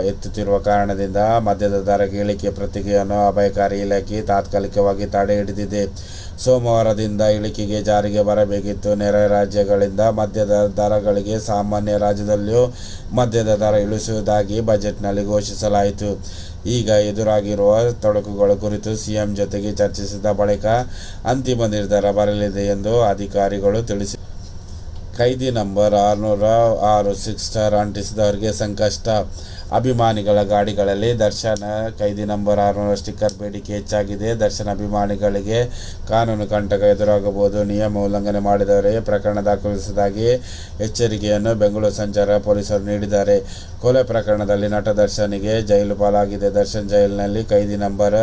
ಎತ್ತುತ್ತಿರುವ ಕಾರಣದಿಂದ ಮದ್ಯದ ದರ ಇಳಿಕೆ ಪ್ರತಿಕ್ರಿಯೆಯನ್ನು ಅಬಕಾರಿ ಇಲಾಖೆ ತಾತ್ಕಾಲಿಕವಾಗಿ ತಡೆ ಹಿಡಿದಿದೆ. ಸೋಮವಾರದಿಂದ ಇಳಿಕೆಗೆ ಜಾರಿಗೆ ಬರಬೇಕಿತ್ತು. ನೆರೆ ರಾಜ್ಯಗಳಿಂದ ಮದ್ಯದ ದರಗಳಿಗೆ ಸಾಮಾನ್ಯ ರಾಜ್ಯದಲ್ಲಿಯೂ ಮದ್ಯದ ದರ ಇಳಿಸುವುದಾಗಿ ಬಜೆಟ್ನಲ್ಲಿ ಘೋಷಿಸಲಾಯಿತು. ಈಗ ಎದುರಾಗಿರುವ ತೊಡಕುಗಳ ಕುರಿತು ಸಿಎಂ ಜೊತೆಗೆ ಚರ್ಚಿಸಿದ ಬಳಿಕ ಅಂತಿಮ ನಿರ್ಧಾರ ಬರಲಿದೆ ಎಂದು ಅಧಿಕಾರಿಗಳು ತಿಳಿಸಿದರು. ಖೈದಿ ನಂಬರ್ 606 ಸಿಕ್ಸ್ ಸ್ಟಾರ್ ಅಂಟಿಸಿದವರಿಗೆ ಸಂಕಷ್ಟ. ಅಭಿಮಾನಿಗಳ ಗಾಡಿಗಳಲ್ಲಿ ದರ್ಶನ್ ಖೈದಿ ನಂಬರ್ 600 ಸ್ಟಿಕ್ಕರ್ ಬೇಡಿಕೆ ಹೆಚ್ಚಾಗಿದೆ. ದರ್ಶನ್ ಅಭಿಮಾನಿಗಳಿಗೆ ಕಾನೂನು ಕಂಟಕ ಎದುರಾಗಬಹುದು. ನಿಯಮ ಉಲ್ಲಂಘನೆ ಮಾಡಿದವರಿಗೆ ಪ್ರಕರಣ ದಾಖಲಿಸುವುದಾಗಿ ಎಚ್ಚರಿಕೆಯನ್ನು ಬೆಂಗಳೂರು ಸಂಚಾರ ಪೊಲೀಸರು ನೀಡಿದ್ದಾರೆ. ಕೊಲೆ ಪ್ರಕರಣದಲ್ಲಿ ನಟ ದರ್ಶನ್ಗೆ ಜೈಲು ಪಾಲಾಗಿದೆ. ದರ್ಶನ್ ಜೈಲಿನಲ್ಲಿ ಖೈದಿ ನಂಬರ್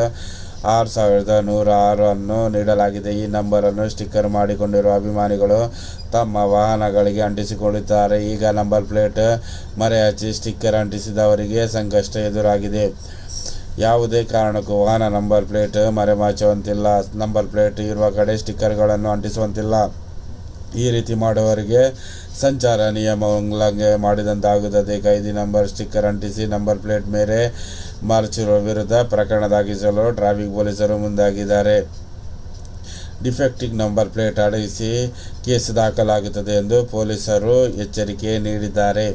6106 ಅನ್ನು ನೀಡಲಾಗಿದೆ. ಈ ನಂಬರನ್ನು ಸ್ಟಿಕ್ಕರ್ ಮಾಡಿಕೊಂಡಿರುವ ಅಭಿಮಾನಿಗಳು ತಮ್ಮ ವಾಹನಗಳಿಗೆ ಅಂಟಿಸಿಕೊಳ್ಳುತ್ತಾರೆ. ಈಗ ನಂಬರ್ ಪ್ಲೇಟ್ ಮರೆಹಚ್ಚಿ ಸ್ಟಿಕ್ಕರ್ ಅಂಟಿಸಿದವರಿಗೆ ಸಂಕಷ್ಟ ಎದುರಾಗಿದೆ. ಯಾವುದೇ ಕಾರಣಕ್ಕೂ ವಾಹನ ನಂಬರ್ ಪ್ಲೇಟ್ ಮರೆಮಾಚುವಂತಿಲ್ಲ. ನಂಬರ್ ಪ್ಲೇಟ್ ಇರುವ ಕಡೆ ಸ್ಟಿಕ್ಕರ್ಗಳನ್ನು ಅಂಟಿಸುವಂತಿಲ್ಲ. ಈ ರೀತಿ ಮಾಡುವವರಿಗೆ ಸಂಚಾರ ನಿಯಮ ಉಲ್ಲಂಘನೆ ಮಾಡಿದಂತಾಗುತ್ತದೆ. ಖೈದಿ ನಂಬರ್ ಸ್ಟಿಕ್ಕರ್ ಅಂಟಿಸಿ ನಂಬರ್ ಪ್ಲೇಟ್ ಮೇಲೆ ಮರೆಚಿರುವ ವಿರುದ್ಧ ಪ್ರಕರಣ ದಾಖಲಿಸಲು ಟ್ರಾಫಿಕ್ ಪೊಲೀಸರು ಮುಂದಾಗಿದ್ದಾರೆ. ಡಿಫೆಕ್ಟಿವ್ ನಂಬರ್ ಪ್ಲೇಟ್ ಅಳಿಸಿ ಕೇಸ್ ದಾಖಲಾಗುತ್ತದೆ ಎಂದು ಪೊಲೀಸರು ಎಚ್ಚರಿಕೆ ನೀಡಿದ್ದಾರೆ.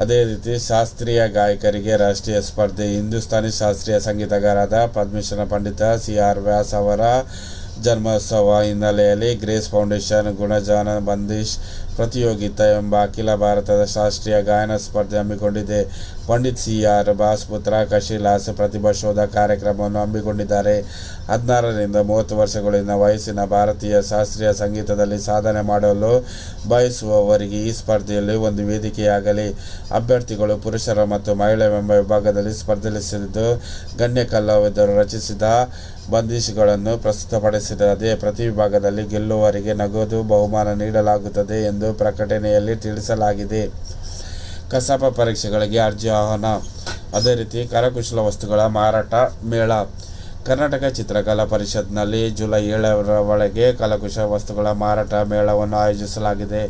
ಅದೇ ರೀತಿ ಶಾಸ್ತ್ರೀಯ ಗಾಯಕರಿಗೆ ರಾಷ್ಟ್ರೀಯ ಸ್ಪರ್ಧೆ. ಹಿಂದೂಸ್ತಾನಿ ಶಾಸ್ತ್ರೀಯ ಸಂಗೀತಗಾರರಾದ ಪದ್ಮಭೂಷಣ ಪಂಡಿತ CR ವ್ಯಾಸ್ ಅವರ ಜನ್ಮೋತ್ಸವ ಹಿನ್ನೆಲೆಯಲ್ಲಿ ಗ್ರೇಸ್ ಫೌಂಡೇಶನ್ ಗುಣಜಾನ ಬಂದಿಶ್ ಪ್ರತಿಯೋಗಿತಾ ಎಂಬ ಅಖಿಲ ಭಾರತದ ಶಾಸ್ತ್ರೀಯ ಗಾಯನ ಸ್ಪರ್ಧೆ ಹಮ್ಮಿಕೊಂಡಿದೆ. ಪಂಡಿತ್ CR ವ್ಯಾಸ್ ಪುತ್ರ ಕಶಿಲಾಸ್ ಪ್ರತಿಭಾ ಶೋಧ ಕಾರ್ಯಕ್ರಮವನ್ನು ಹಮ್ಮಿಕೊಂಡಿದ್ದಾರೆ. 16ರಿಂದ 30 ವರ್ಷಗಳಿಂದ ವಯಸ್ಸಿನ ಭಾರತೀಯ ಶಾಸ್ತ್ರೀಯ ಸಂಗೀತದಲ್ಲಿ ಸಾಧನೆ ಮಾಡಲು ಬಯಸುವವರಿಗೆ ಈ ಸ್ಪರ್ಧೆಯಲ್ಲಿ ಒಂದು ವೇದಿಕೆಯಾಗಲಿ. ಅಭ್ಯರ್ಥಿಗಳು ಪುರುಷರ ಮತ್ತು ಮಹಿಳೆಯರೆಂಬ ವಿಭಾಗದಲ್ಲಿ ಸ್ಪರ್ಧಿಸಲಿದ್ದು, ಗಣ್ಯ ಕಲಾವಿದರು ರಚಿಸಿದ ಬಂದಿಷ್ಗಳನ್ನು ಪ್ರಸ್ತುತಪಡಿಸಲಿದೆ. ಪ್ರತಿ ವಿಭಾಗದಲ್ಲಿ ಗೆಲ್ಲುವವರಿಗೆ ನಗದು ಬಹುಮಾನ ನೀಡಲಾಗುತ್ತದೆ ಎಂದು ಪ್ರಕಟಣೆಯಲ್ಲಿ ತಿಳಿಸಲಾಗಿದೆ. ಕಸಾಪ ಪರೀಕ್ಷೆಗಳಿಗೆ ಅರ್ಜಿ ಆಹ್ವಾನ. ಅದೇ ರೀತಿ ಕರಕುಶಲ ವಸ್ತುಗಳ ಮಾರಾಟ ಮೇಳ. ಕರ್ನಾಟಕ ಚಿತ್ರಕಲಾ ಪರಿಷತ್ನಲ್ಲಿ ಜುಲೈ 7 ರವರೆಗೆ ಕರಕುಶಲ ವಸ್ತುಗಳ ಮಾರಾಟ ಮೇಳವನ್ನು ಆಯೋಜಿಸಲಾಗಿದೆ.